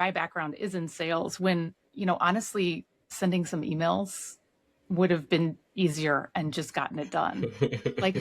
My background is in sales when, honestly, sending some emails would have been easier and just gotten it done. I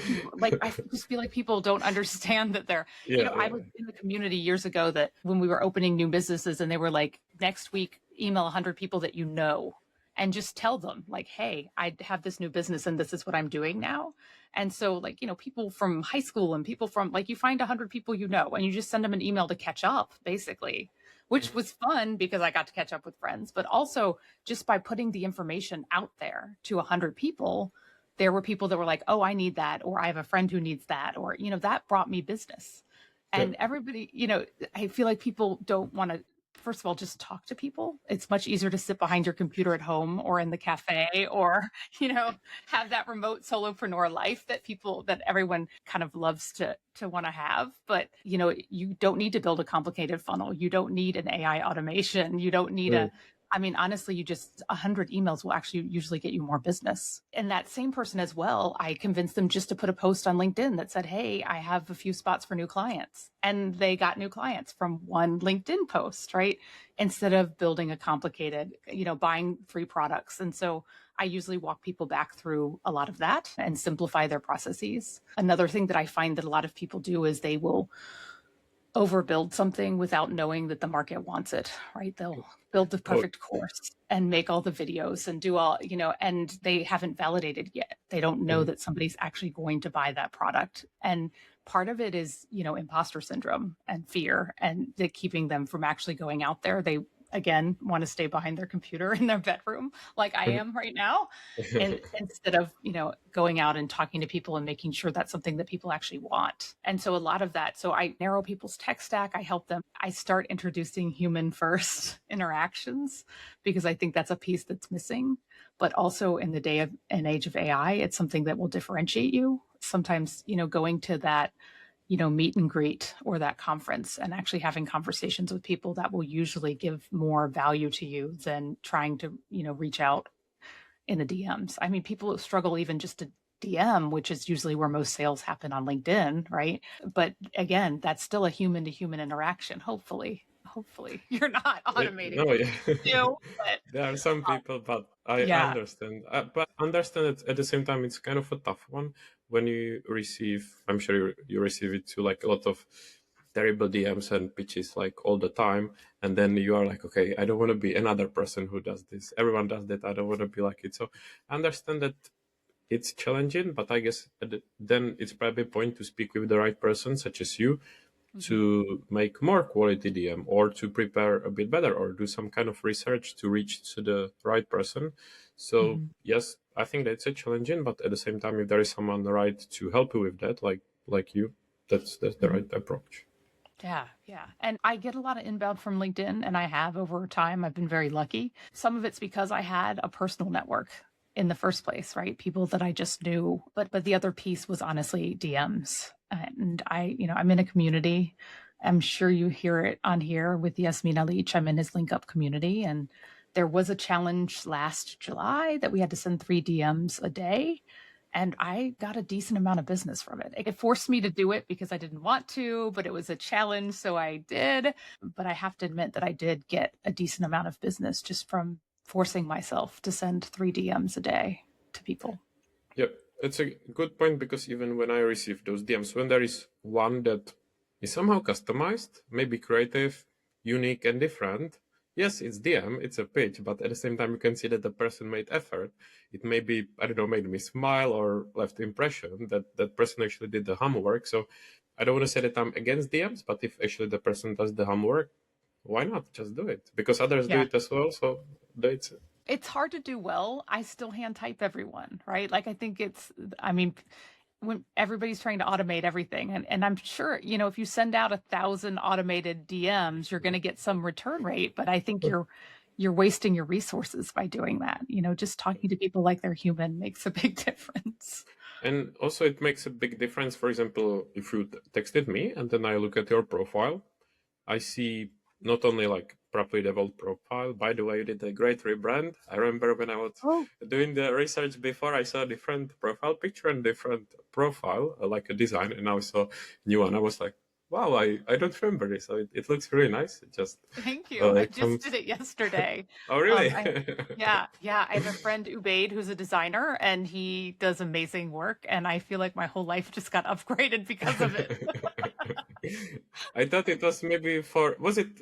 just feel like people don't understand that Yeah, I was in the community years ago that when we were opening new businesses and they were like, next week, email 100 people that you know and just tell them like, hey, I have this new business and this is what I'm doing now. And so people from high school and people from you find 100 people, and you just send them an email to catch up basically, which was fun because I got to catch up with friends, but also just by putting the information out there to 100 people, there were people that were like, oh, I need that, or I have a friend who needs that, or, that brought me business. And everybody, I feel like people don't want to, first of all, just talk to people. It's much easier to sit behind your computer at home or in the cafe or, have that remote solopreneur life that everyone kind of loves to want to have. But, you don't need to build a complicated funnel. You don't need an AI automation. You don't need honestly, 100 emails will actually usually get you more business. And that same person as well, I convinced them just to put a post on LinkedIn that said, hey, I have a few spots for new clients. And they got new clients from one LinkedIn post, right? Instead of building a complicated, buying free products. And so I usually walk people back through a lot of that and simplify their processes. Another thing that I find that a lot of people do is they will overbuild something without knowing that the market wants it, right? They'll build the perfect course and make all the videos and do all, and they haven't validated yet. They don't know that somebody's actually going to buy that product. And part of it is, imposter syndrome and fear and keeping them from actually going out there. They, again, want to stay behind their computer in their bedroom like I am right now, and instead of, going out and talking to people and making sure that's something that people actually want. And so a lot of that, so I narrow people's tech stack. I help them. I start introducing human first interactions because I think that's a piece that's missing. But also in the day of and age of AI, it's something that will differentiate you. Sometimes, going to that meet and greet or that conference and actually having conversations with people that will usually give more value to you than trying to, reach out in the DMs. I mean, people struggle even just to DM, which is usually where most sales happen on LinkedIn, right? But again, that's still a human to human interaction. Hopefully you're not automating. No, yeah. But, There are some people, but I understand. But understand that at the same time, it's kind of a tough one when you receive, I'm sure you receive it too, like a lot of terrible DMs and pitches like all the time. And then you are like, okay, I don't want to be another person who does this. Everyone does that. I don't want to be like it. So I understand that it's challenging, but I guess then it's probably a point to speak with the right person, such as you, to make more quality DM or to prepare a bit better or do some kind of research to reach to the right person. So yes, I think that's a challenging, but at the same time, if there is someone right to help you with that, like you, that's the right approach. Yeah. And I get a lot of inbound from LinkedIn, and I have over time. I've been very lucky. Some of it's because I had a personal network in the first place, right? People that I just knew. But the other piece was honestly DMs. And I'm in a community. I'm sure you hear it on here with Yasmin Alich. I'm in his Link Up community. And there was a challenge last July that we had to send 3 DMs a day. And I got a decent amount of business from it. It forced me to do it because I didn't want to, but it was a challenge, so I did. But I have to admit that I did get a decent amount of business just from forcing myself to send 3 DMs a day to people. Yep, it's a good point because even when I receive those DMs, when there is one that is somehow customized, maybe creative, unique, and different, yes, it's DM, it's a pitch, but at the same time, you can see that the person made effort. It may be, I don't know, made me smile or left impression that that person actually did the homework. So I don't want to say that I'm against DMs, but if actually the person does the homework, why not just do it? Because others do it as well, so that's it. It's hard to do well. I still hand type everyone, right? I think when everybody's trying to automate everything, and I'm sure, if you send out 1,000 automated DMs, you're going to get some return rate, but I think you're wasting your resources by doing that. Just talking to people like they're human makes a big difference. And also it makes a big difference. For example, if you texted me and then I look at your profile, I see not only like properly developed profile. By the way, you did a great rebrand. I remember when I was doing the research before, I saw a different profile picture and different profile, like a design, and now I saw a new one. I was like, Wow, I don't remember this. So it looks really nice. It just Thank you. I just did comes. it yesterday. Oh, really? Yeah. I have a friend, Ubaid, who's a designer, and he does amazing work. And I feel like my whole life just got upgraded because of it. I thought it was maybe for,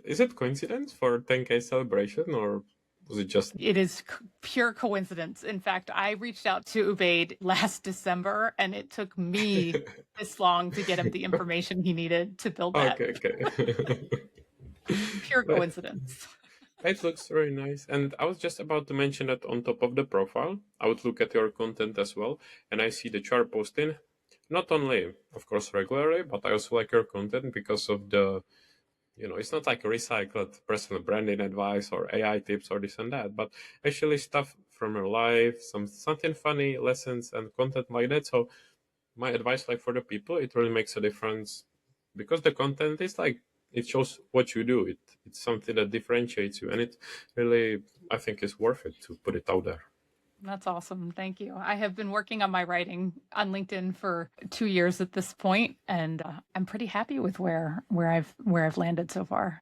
is it coincidence for 10K celebration, or was it just? It is pure coincidence. In fact, I reached out to Ubaid last December, and it took me this long to get him the information he needed to build that. Okay. Pure coincidence. It looks very nice. And I was just about to mention that on top of the profile, I would look at your content as well. And I see that you are posting not only, of course, regularly, but I also like your content because of the, it's not like recycled personal branding advice or AI tips or this and that, but actually stuff from your life, something funny, lessons and content like that. So my advice, like for the people, it really makes a difference because the content is like, it shows what you do. It's something that differentiates you, and it really, I think, is worth it to put it out there. That's awesome. Thank you. I have been working on my writing on LinkedIn for 2 years at this point, and I'm pretty happy with where I've landed so far.